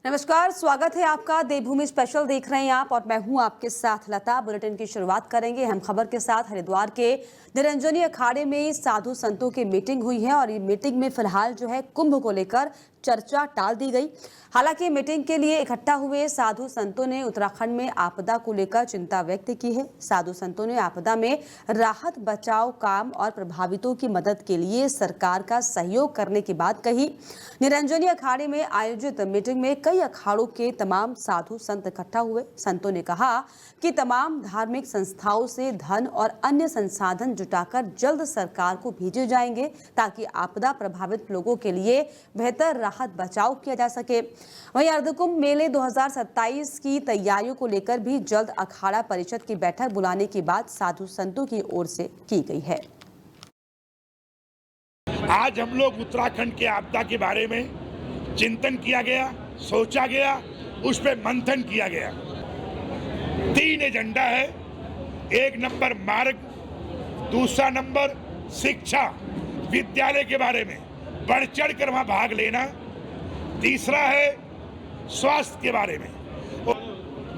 नमस्कार, स्वागत है आपका। देवभूमि स्पेशल देख रहे हैं आप और मैं हूं आपके साथ लता। बुलेटिन की शुरुआत करेंगे हम खबर के साथ। हरिद्वार के निरंजनी अखाड़े में साधु संतों की मीटिंग हुई है और ये मीटिंग में फिलहाल जो है कुंभ को लेकर चर्चा टाल दी गई। हालांकि मीटिंग के लिए इकट्ठा हुए साधु संतों ने उत्तराखंड में आपदा को लेकर चिंता व्यक्त की है। साधु संतों ने आपदा में राहत बचाव काम और प्रभावितों की मदद के लिए सरकार का सहयोग करने की बात कही। निरंजनी अखाड़े में आयोजित मीटिंग में कई अखाड़ों के तमाम साधु संत इकट्ठा हुए। संतों ने कहा कि तमाम धार्मिक संस्थाओं से धन और अन्य संसाधन जुटाकर जल्द सरकार को भेजे जाएंगे ताकि आपदा प्रभावित लोगों के लिए बेहतर राहत बचाव किया जा सके। वहीं अर्धकुंभ मेले 2027 की तैयारियों को लेकर भी जल्द अखाड़ा परिषद की बैठक बुलाने की बात साधु संतों की ओर से की गई है। आज हम लोग उत्तराखंड के आपदा के बारे में चिंतन किया गया, सोचा गया, उस पर मंथन किया गया। 3 एजेंडा है। 1 नंबर मार्ग, दूसरा नंबर शिक्षा, विद्यालय के बारे में बढ़ चढ़ कर वहां भाग लेना, तीसरा है स्वास्थ्य के बारे में।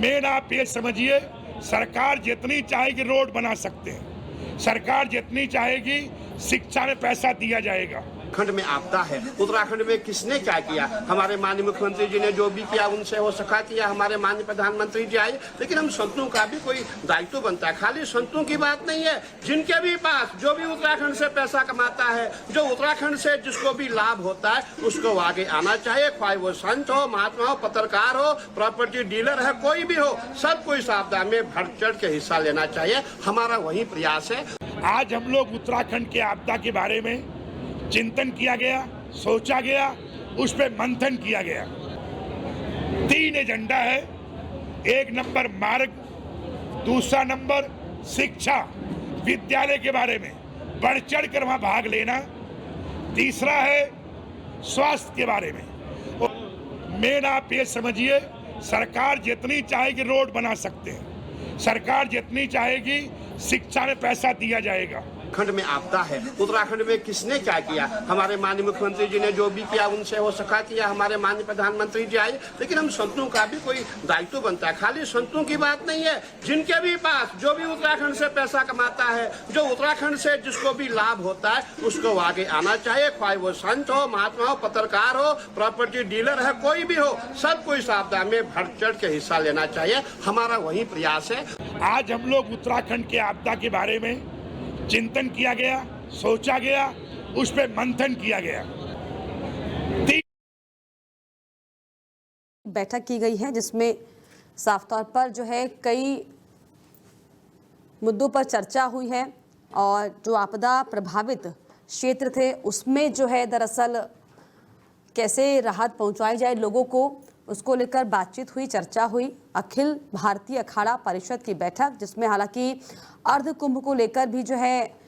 मेन आप ये समझिए, सरकार जितनी चाहेगी रोड बना सकते हैं, सरकार जितनी चाहेगी शिक्षा में पैसा दिया जाएगा। खंड में आपदा है, उत्तराखंड में किसने क्या किया? हमारे माननीय मुख्यमंत्री जी ने जो भी किया उनसे हो सका किया, हमारे माननीय प्रधानमंत्री जी आए, लेकिन हम संतों का भी कोई दायित्व बनता है। खाली संतों की बात नहीं है, जिनके भी पास जो भी उत्तराखंड से पैसा कमाता है, जो उत्तराखंड से जिसको भी लाभ होता है, उसको आगे आना चाहिए। चाहे वो संत हो, महात्मा हो, पत्रकार हो, प्रॉपर्टी डीलर है, कोई भी हो, सबको इस आपदा में बढ़ चढ़ के हिस्सा लेना चाहिए। हमारा वही प्रयास है। आज हम लोग उत्तराखंड के आपदा के बारे में चिंतन किया गया, सोचा गया, उस पर मंथन किया गया। 3 एजेंडा है। 1 नंबर मार्ग, दूसरा नंबर शिक्षा, विद्यालय के बारे में बढ़ चढ़ कर वहां भाग लेना, तीसरा है स्वास्थ्य के बारे में। मेन आप ये समझिए, सरकार जितनी चाहेगी रोड बना सकते हैं, सरकार जितनी चाहेगी शिक्षा में पैसा दिया जाएगा। खंड में आपदा है, उत्तराखंड में किसने क्या किया? हमारे माननीय मुख्यमंत्री जी ने जो भी किया उनसे हो सका किया, हमारे माननीय प्रधानमंत्री जी आए, लेकिन हम संतों का भी कोई दायित्व बनता है। खाली संतों की बात नहीं है, जिनके भी पास जो भी उत्तराखंड से पैसा कमाता है, जो उत्तराखंड से जिसको भी लाभ होता है, उसको आगे आना चाहिए। चाहे वो संत हो, महात्मा हो, पत्रकार हो, प्रॉपर्टी डीलर है, कोई भी हो, सबको इस आपदा में बढ़ चढ़ के हिस्सा लेना चाहिए। हमारा वही प्रयास है। आज हम लोग उत्तराखंड के आपदा के बारे में चिंतन किया गया, सोचा गया, उस पर मंथन किया गया। बैठक की गई है जिसमें साफ तौर पर जो है कई मुद्दों पर चर्चा हुई है और जो आपदा प्रभावित क्षेत्र थे उसमें जो है दरअसल कैसे राहत पहुंचाई जाए लोगों को, उसको लेकर बातचीत हुई, चर्चा हुई। अखिल भारतीय अखाड़ा परिषद की बैठक जिसमें हालांकि अर्ध कुंभ को लेकर भी जो है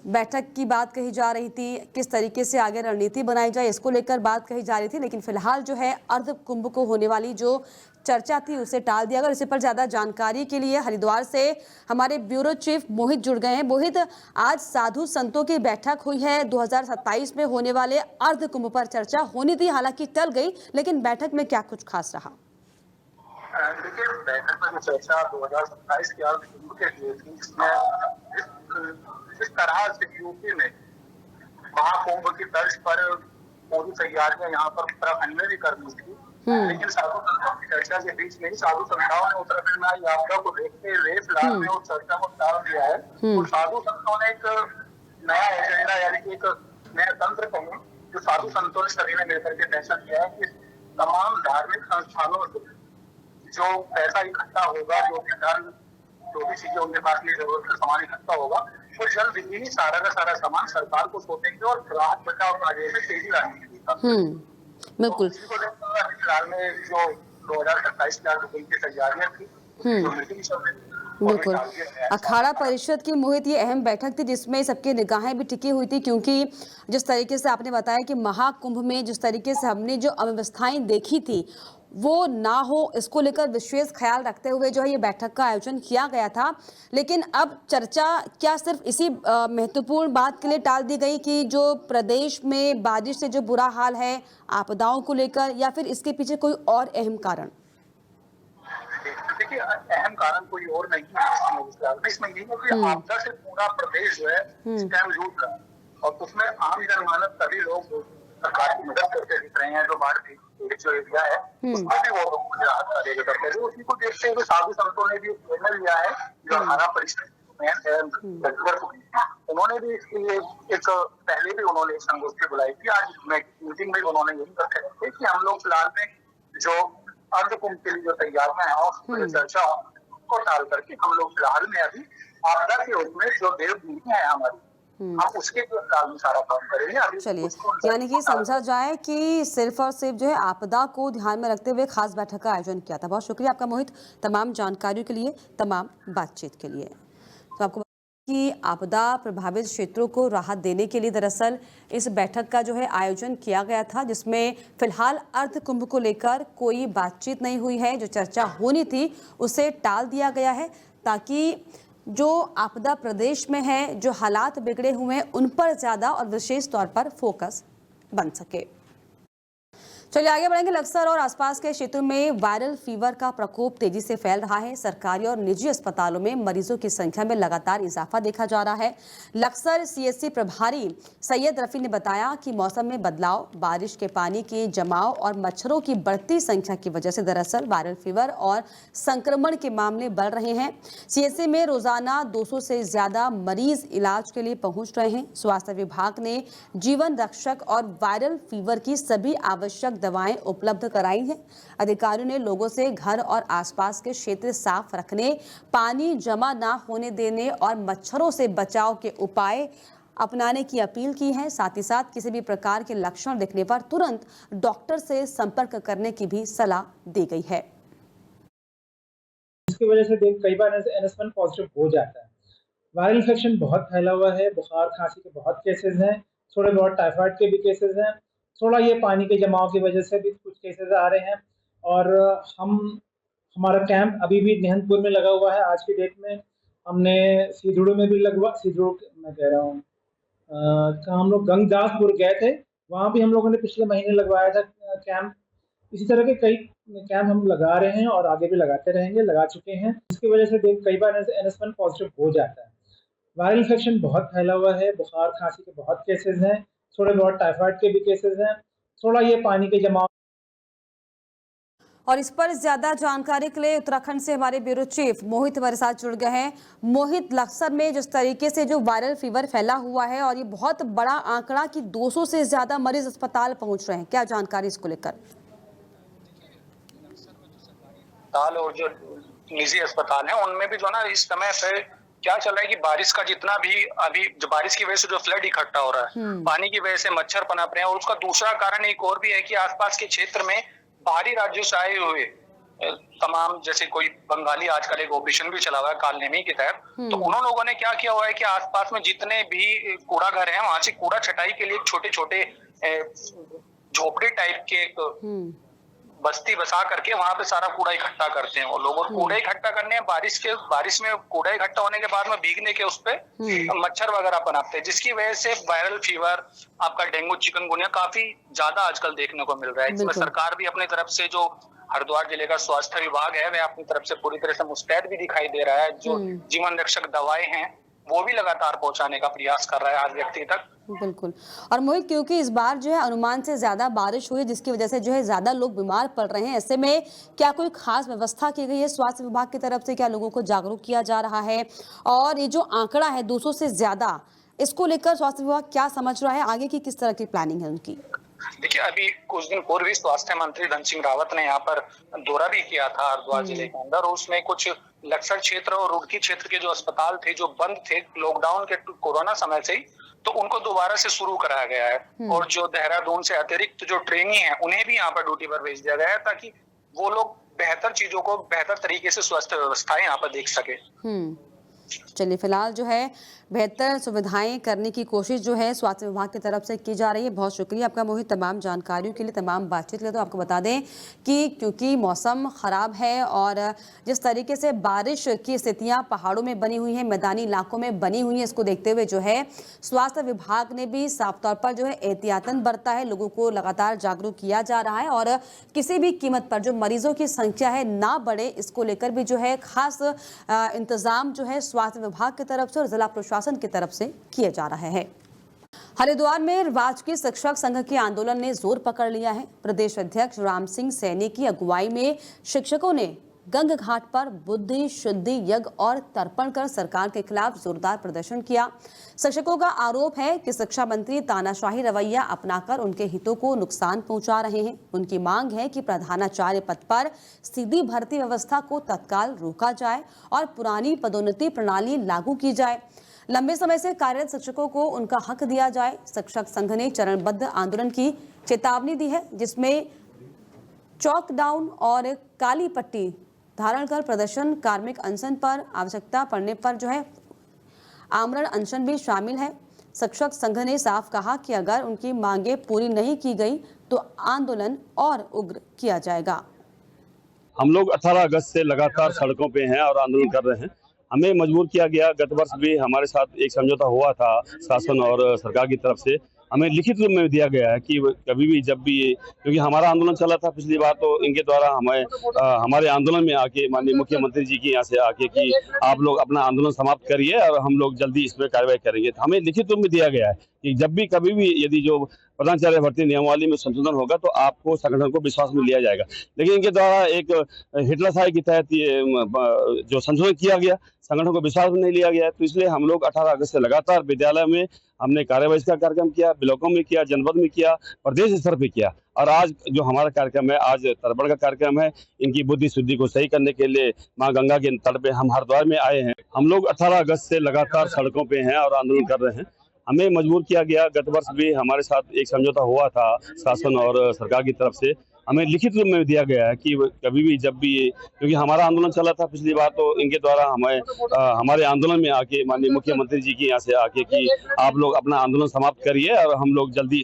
बैठक की बात कही जा रही थी, किस तरीके से आगे रणनीति बनाई जाए इसको लेकर बात कही जा रही थी, लेकिन फिलहाल जो है अर्ध कुंभ को होने वाली जो चर्चा थी उसे टाल दिया गया। इसी पर ज्यादा जानकारी के लिए हरिद्वार से हमारे ब्यूरो चीफ मोहित जुड़ गए हैं। मोहित, आज साधु संतों की बैठक हुई है, 2027 में होने वाले अर्ध कुंभ पर चर्चा होनी थी, हालांकि टल गई, लेकिन बैठक में क्या कुछ खास रहा? देखिए, बैठक में जो चर्चा 2027 के अर्ध कुंभ के लिए थी, जिसमें जिस तरह से यूपी में महाकुंभ की तर्ज पर पूरी तैयारियां यहाँ पर उत्तराखंड में भी करनी थी, लेकिन साधु संतों की चर्चा के बीच में ही साधु संताओं ने उत्तराखंड में आई आपदा को देखते हुए फिलहाल में उस चर्चा को टाल दिया है। और साधु संतों ने एक नया एजेंडा यानी कि एक नया तंत्र कहूँ जो साधु संतों ने सभी ने मिलकर के फैसला किया है कि तमाम धार्मिक संस्थानों से जो पैसा इकट्ठा होगा, जो भी धन, जो भी चीजें उनके पास में जरूरत का सामान इकट्ठा होगा, वो जल्द ही सारा का सारा सामान सरकार को सौंपेंगे और राहत बचाव कार्य में तेजी लाने के लिए। बिल्कुल। फिलहाल में जो 2027 के अर्ध कुंभ की तैयारियां थी, बिल्कुल। अखाड़ा परिषद की मोहित ये अहम बैठक थी जिसमें सबकी निगाहें भी टिकी हुई थी, क्योंकि जिस तरीके से आपने बताया कि महाकुंभ में जिस तरीके से हमने जो अव्यवस्थाएं देखी थी वो ना हो, इसको लेकर विशेष ख्याल रखते हुए जो है ये बैठक का आयोजन किया गया था। लेकिन अब चर्चा क्या सिर्फ इसी महत्वपूर्ण बात के लिए टाल दी गई कि जो प्रदेश में बारिश से जो बुरा हाल है आपदाओं को लेकर, या फिर इसके पीछे कोई और अहम कारण? देखिए, अहम कारण कोई और नहीं है इसमें यही है कि आपदा से पूरा प्रदेश जो है इस टाइम जूझ रहा है, और उसमें आम जनमानस सभी लोग सरकार की मदद करते दिख रहे हैं। जो बाढ़ पीड़ित जो एरिया है उसमें भी वो लोग राहत कार्य करते हैं। उसी को देखते हुए साधु संतों ने भी निर्णय लिया है, जो हमारा परिषद उन्होंने भी इसके लिए एक पहले भी उन्होंने एक संगोष्ठी बुलाई थी। आज मीटिंग में उन्होंने यही बताया कि हम लोग फिलहाल में जो अर्धकुंभ के लिए जो तैयारियां हैं उस पर चर्चा को टाल करके हम लोग फिलहाल में अभी आपदा के उसमें जो देवभूमि है हमारी, हम उसके काल में सारा काम करेंगे अभी। चलिए, यानी कि समझा जाए कि सिर्फ और सिर्फ जो है आपदा को ध्यान में रखते हुए खास बैठक का आयोजन किया था। बहुत शुक्रिया आपका मोहित, तमाम जानकारियों के लिए, तमाम बातचीत के लिए। तो आपको कि आपदा प्रभावित क्षेत्रों को राहत देने के लिए दरअसल इस बैठक का जो है आयोजन किया गया था, जिसमें फिलहाल अर्ध कुंभ को लेकर कोई बातचीत नहीं हुई है। जो चर्चा होनी थी उसे टाल दिया गया है, ताकि जो आपदा प्रदेश में है, जो हालात बिगड़े हुए हैं, उन पर ज़्यादा और विशेष तौर पर फोकस बन सके। चलिए आगे बढ़ेंगे। लक्सर और आसपास के क्षेत्रों में वायरल फीवर का प्रकोप तेजी से फैल रहा है। सरकारी और निजी अस्पतालों में मरीजों की संख्या में लगातार इजाफा देखा जा रहा है। लक्सर सीएचसी प्रभारी सैयद रफी ने बताया कि मौसम में बदलाव, बारिश के पानी के जमाव और मच्छरों की बढ़ती संख्या की वजह से दरअसल वायरल फीवर और संक्रमण के मामले बढ़ रहे हैं। सीएचसी में रोजाना 200 से ज्यादा मरीज इलाज के लिए पहुंच रहे हैं। स्वास्थ्य विभाग ने जीवन रक्षक और वायरल फीवर की सभी आवश्यक दवाएं उपलब्ध कराई हैं। अधिकारियों ने लोगों से घर और आसपास के क्षेत्र साफ रखने, पानी जमा ना होने देने और मच्छरों से बचाव के उपाय अपनाने की अपील की है। साथ ही साथ किसी भी प्रकार के लक्षण दिखने पर तुरंत डॉक्टर से संपर्क करने की भी सलाह दी गई है। इसकी वजह से कई बार NS1 पॉजिटिव हो जाता है। वायरल इन्फेक्शन बहुत फैला हुआ है, बुखार खांसी के बहुत केसेस हैं, थोड़े बहुत टाइफाइड के भी केसेस हैं, थोड़ा ये पानी के जमाव की वजह से भी कुछ केसेस आ रहे हैं। और हमारा कैंप अभी भी निहंतपुर में लगा हुआ है। आज की डेट में हमने सीधुड़ में भी सीधुड़ मैं कह रहा हूँ हम लोग गंगदासपुर गए थे, वहाँ भी हम लोगों ने पिछले महीने लगवाया था कैंप। इसी तरह के कई कैंप हम लगा रहे हैं और आगे भी लगाते रहेंगे, लगा चुके हैं। इसकी वजह से कई बार NS1 पॉजिटिव हो जाता है। वायरल इन्फेक्शन बहुत फैला हुआ है, बुखार खांसी के बहुत केसेस हैं, थोड़े बहुत टाइफाइड के भी केसेस हैं, थोड़ा ये पानी के जमाव। और इस पर ज्यादा जानकारी के लिए उत्तराखंड से हमारे ब्यूरो चीफ मोहित हमारे साथ जुड़ गए हैं। मोहित, लक्सर में जिस तरीके से जो वायरल फीवर फैला हुआ है और ये बहुत बड़ा आंकड़ा कि 200 से ज्यादा मरीज अस्पताल पहुंच रहे हैं, क्या जानकारी इसको लेकर? अस्पताल और जो निजी अस्पताल हैं उनमें भी जो ना इस समय पे क्या चल रहा है कि बारिश का जितना भी अभी जो बारिश की वजह से जो फ्लड इकट्ठा हो रहा है, पानी की वजह से मच्छर पनप रहे हैं। और उसका दूसरा कारण एक और भी है कि आसपास के क्षेत्र में बाहरी राज्यों से आए हुए तमाम, जैसे कोई बंगाली आजकल एक ऑपरेशन भी चला हुआ है कालनेमी के तहत, तो उन लोगों ने क्या किया हुआ है कि आसपास में जितने भी कूड़ा घर हैं वहां से कूड़ा छटाई के लिए छोटे छोटे झोपड़ी टाइप के एक बस्ती बसा करके वहां पे सारा कूड़ा इकट्ठा करते हैं वो लोग। और कूड़ा इकट्ठा करने हैं, बारिश में कूड़ा इकट्ठा होने के बाद में भीगने के उस पे मच्छर वगैरह पनपते हैं, जिसकी वजह से वायरल फीवर, आपका डेंगू, चिकनगुनिया काफी ज्यादा आजकल देखने को मिल रहा है। इसमें सरकार भी अपनी तरफ से, जो हरिद्वार जिले का स्वास्थ्य विभाग है, वह अपनी तरफ से पूरी तरह से मुस्तैद भी दिखाई दे रहा है। जो जीवन रक्षक दवाएं हैं वो भी लगातार पहुंचाने का प्रयास कर रहा है हर व्यक्ति तक। बिल्कुल। और मोहित, क्योंकि इस बार जो है अनुमान से ज्यादा बारिश हुई, जिसकी वजह से जो है ज्यादा लोग बीमार पड़ रहे हैं, ऐसे में क्या कोई खास व्यवस्था की गई है स्वास्थ्य विभाग की तरफ से? क्या लोगों को जागरूक किया जा रहा है? और ये जो आंकड़ा है 200 से ज्यादा, इसको लेकर स्वास्थ्य विभाग क्या समझ रहा है? आगे की किस तरह की प्लानिंग है उनकी? देखिए, अभी कुछ दिन पूर्व स्वास्थ्य मंत्री धन सिंह रावत ने यहाँ पर दौरा भी किया था हरिद्वार जिले के अंदर। उसमें कुछ लक्सर क्षेत्र और रुड़की क्षेत्र के जो अस्पताल थे जो बंद थे लॉकडाउन के कोरोना समय से ही, तो उनको दोबारा से शुरू कराया गया है। और जो देहरादून से अतिरिक्त जो ट्रेनी है उन्हें भी यहाँ पर ड्यूटी पर भेज दिया गया है, ताकि वो लोग बेहतर चीजों को बेहतर तरीके से स्वास्थ्य व्यवस्थाएं यहाँ पर देख सके। चलिए, फिलहाल जो है बेहतर सुविधाएं करने की कोशिश जो है स्वास्थ्य विभाग की तरफ से की जा रही है। बहुत शुक्रिया आपका मोहित, तमाम जानकारियों के लिए, तमाम बातचीत के लिए। तो आपको बता दें कि क्योंकि मौसम ख़राब है और जिस तरीके से बारिश की स्थितियां पहाड़ों में बनी हुई हैं, मैदानी इलाकों में बनी हुई हैं, इसको देखते हुए जो है स्वास्थ्य विभाग ने भी साफ तौर पर जो है एहतियातन बरता है। लोगों को लगातार जागरूक किया जा रहा है और किसी भी कीमत पर जो मरीजों की संख्या है ना बढ़े, इसको लेकर भी जो है खास इंतजाम जो है स्वास्थ्य विभाग की तरफ से और जिला प्रशासन की तरफ से किया जा रहा है। हरिद्वार में राजकीय शिक्षक संघ के आंदोलन ने जोर पकड़ लिया है। प्रदेश अध्यक्ष राम सिंह सैनी की अगुवाई में शिक्षकों ने गंग घाट पर बुद्धि शुद्धि यज्ञ और तर्पण कर सरकार के खिलाफ जोरदार प्रदर्शन किया। शिक्षकों का आरोप है कि शिक्षा मंत्री तानाशाही रवैया अपनाकर उनके हितों को नुकसान पहुंचा रहे हैं। उनकी मांग है कि प्रधानाचार्य पद पर सीधी भर्ती व्यवस्था को तत्काल रोका जाए और पुरानी पदोन्नति प्रणाली लागू की जाए। लंबे समय से कार्यरत शिक्षकों को उनका हक दिया जाए। शिक्षक संघ ने चरणबद्ध आंदोलन की चेतावनी दी है, जिसमें चौक डाउन और काली पट्टी धारण कर प्रदर्शन, कार्मिक अनशन पर आवश्यकता पड़ने पर जो है आमरण अनशन भी शामिल है। शिक्षक संघ ने साफ कहा कि अगर उनकी मांगे पूरी नहीं की गई तो आंदोलन और उग्र किया जाएगा। हम लोग 18 अगस्त से लगातार सड़कों पे हैं और आंदोलन कर रहे हैं। हमें मजबूर किया गया। गत वर्ष भी हमारे साथ एक समझौता हुआ था शासन और सरकार की तरफ से। हमें लिखित रूप में दिया गया है कि कभी भी जब भी, क्योंकि हमारा आंदोलन चला था पिछली बार, तो इनके द्वारा हमारे आंदोलन में आके माननीय मुख्यमंत्री जी की यहाँ से आके कि आप लोग अपना आंदोलन समाप्त करिए और हम लोग जल्दी इसमें कार्रवाई करेंगे। हमें लिखित रूप में दिया गया है कि जब भी कभी भी यदि जो प्रधानाचार्य भर्ती नियमावली में संशोधन होगा तो आपको संगठन को विश्वास में लिया जाएगा। लेकिन इनके द्वारा एक हिटलरशाही के तहत ये जो संशोधन किया गया, संगठन को विश्वास में नहीं लिया गया। तो इसलिए हम लोग 18 अगस्त से लगातार विद्यालय में हमने कार्यवाही का कार्यक्रम किया, ब्लॉकों में किया, जनपद में किया, प्रदेश स्तर पे किया। और आज जो हमारा कार्यक्रम है, आज तर्पण का कार्यक्रम है। इनकी बुद्धि शुद्धि को सही करने के लिए माँ गंगा के तट पे हम हरिद्वार में आए हैं। हम लोग 18 अगस्त से लगातार सड़कों पे हैं और आंदोलन कर रहे हैं। हमें मजबूर किया गया। गत वर्ष भी हमारे साथ एक समझौता हुआ था शासन और सरकार की तरफ से। हमें लिखित रूप में दिया गया है कि कभी भी जब भी, क्योंकि हमारा आंदोलन चला था पिछली बार, तो इनके द्वारा हमारे आंदोलन में आके माननीय मुख्यमंत्री जी की यहाँ से आके कि आप लोग अपना आंदोलन समाप्त करिए और हम लोग जल्दी।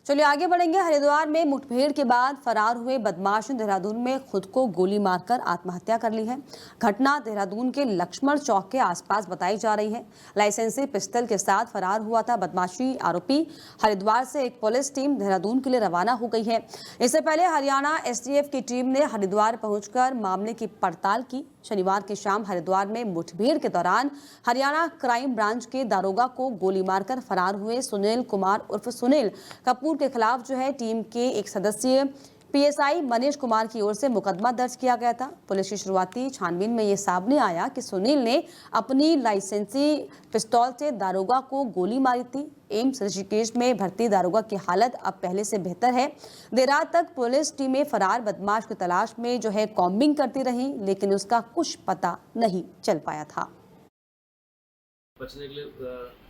चलिए आगे बढ़ेंगे। हरिद्वार में मुठभेड़ के बाद फरार हुए बदमाश ने देहरादून में खुद को गोली मारकर आत्महत्या कर ली है। घटना देहरादून के लक्ष्मण चौक के आसपास बताई जा रही है। लाइसेंसी पिस्टल के साथ फरार हुआ था बदमाशी आरोपी। हरिद्वार से एक पुलिस टीम देहरादून के लिए रवाना हो गई है। इससे पहले हरियाणा एसटीएफ की टीम ने हरिद्वार पहुंचकर मामले की पड़ताल की। शनिवार की शाम हरिद्वार में मुठभेड़ के दौरान हरियाणा क्राइम ब्रांच के दारोगा को गोली मारकर फरार हुए सुनील कुमार उर्फ सुनील कपूर के खिलाफ जो है टीम के एक सदस्य पीएसआई मनीष कुमार की ओर से मुकदमा दर्ज किया गया था। पुलिस की शुरुआती छानबीन में ये सामने आया कि सुनील ने अपनी लाइसेंसी पिस्तौल से दारोगा को गोली मारी थी। एम्स ऋषिकेश में भर्ती दारोगा की हालत अब पहले से बेहतर है। देर रात तक पुलिस टीमें फरार बदमाश की तलाश में जो है कॉम्बिंग करती रही, लेकिन उसका कुछ पता नहीं चल पाया था। बचने के लिए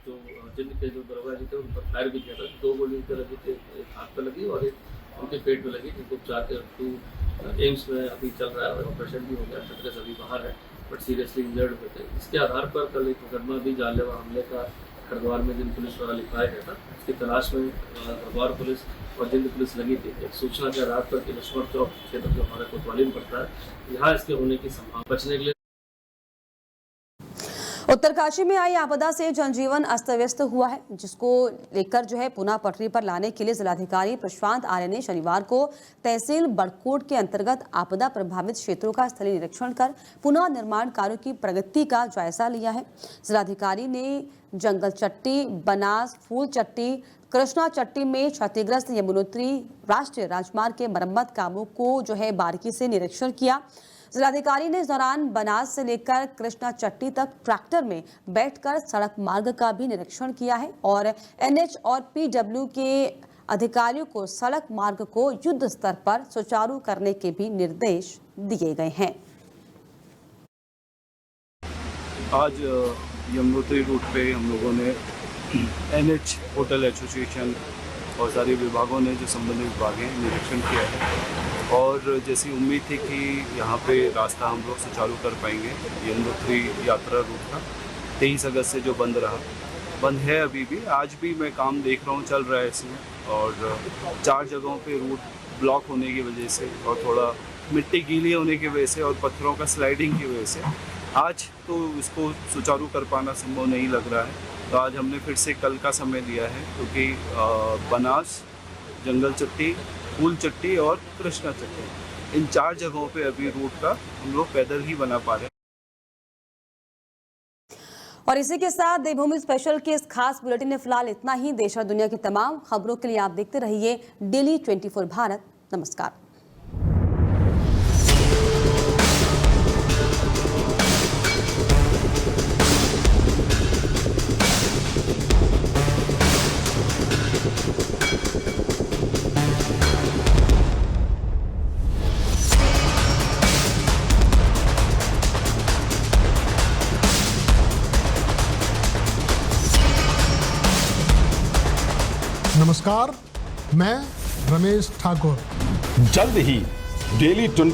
जो जिनके जो दरोगा जी थे उन पर फायर भी किया था। 2 गोली लगी थी, एक हाथ पे लगी और एक उनके पेट में लगी, जिनको उपचार के एम्स में अभी चल रहा है और ऑपरेशन भी हो गया। खतरे अभी बाहर है बट सीरियसली इंजर्ड हुए थे। इसके आधार पर कल एक मुकदमा भी जानलेवा हमले का हरिद्वार में जिन पुलिस द्वारा लिखाया गया था। इसकी तलाश में हरिद्वार पुलिस और जिन पुलिस लगी थी। एक सूचना के आधार पर कि लक्ष्मण चौक क्षेत्र जो हमारे कोतवाली में पड़ता है, यहाँ इसके होने की संभावना। बचने के लिए उत्तरकाशी में आई आपदा से जनजीवन अस्त व्यस्त हुआ है, जिसको लेकर जो है पुनः पटरी पर लाने के लिए जिलाधिकारी प्रशांत आर्य ने शनिवार को तहसील बड़कोट के अंतर्गत आपदा प्रभावित क्षेत्रों का स्थलीय निरीक्षण कर पुनः निर्माण कार्यों की प्रगति का जायजा लिया है। जिलाधिकारी ने जंगल चट्टी, बनास, फूल चट्टी, कृष्णा चट्टी में क्षतिग्रस्त यमुनोत्री राष्ट्रीय राजमार्ग के मरम्मत कामों को जो है बारीकी से निरीक्षण किया। जिलाधिकारी ने इस दौरान बनास से लेकर कृष्णा चट्टी तक ट्रैक्टर में बैठकर सड़क मार्ग का भी निरीक्षण किया है और एनएच और पीडब्ल्यू के अधिकारियों को सड़क मार्ग को युद्ध स्तर पर सुचारू करने के भी निर्देश दिए गए हैं। आज यमुनोत्री रूट पे हम लोगों ने एनएच होटल एसोसिएशन और सारे विभागों ने जो संबंधित विभाग हैं निरीक्षण किया है और जैसी उम्मीद थी कि यहाँ पे रास्ता हम लोग सुचारू कर पाएंगे यमुनोत्री यात्रा रूट का, 23 अगस्त से जो बंद रहा, बंद है अभी भी। आज भी मैं काम देख रहा हूँ, चल रहा है इसमें, और 4 जगहों पे रूट ब्लॉक होने की वजह से और थोड़ा मिट्टी गीली होने की वजह से और पत्थरों का स्लाइडिंग की वजह से आज तो इसको सुचारू कर पाना संभव नहीं लग रहा है। तो आज हमने फिर से कल का समय लिया है, क्योंकि बनास, जंगल चट्टी, फूल चट्टी और कृष्णा चट्टी, इन 4 जगहों पे अभी रूट का हम लोग पैदल ही बना पा रहे हैं। और इसी के साथ देवभूमि स्पेशल के इस खास बुलेटिन में फिलहाल इतना ही। देश और दुनिया की तमाम खबरों के लिए आप देखते रहिए डेली 24 भारत। नमस्कार। नमस्कार, मैं रमेश ठाकुर। जल्द ही डेली 24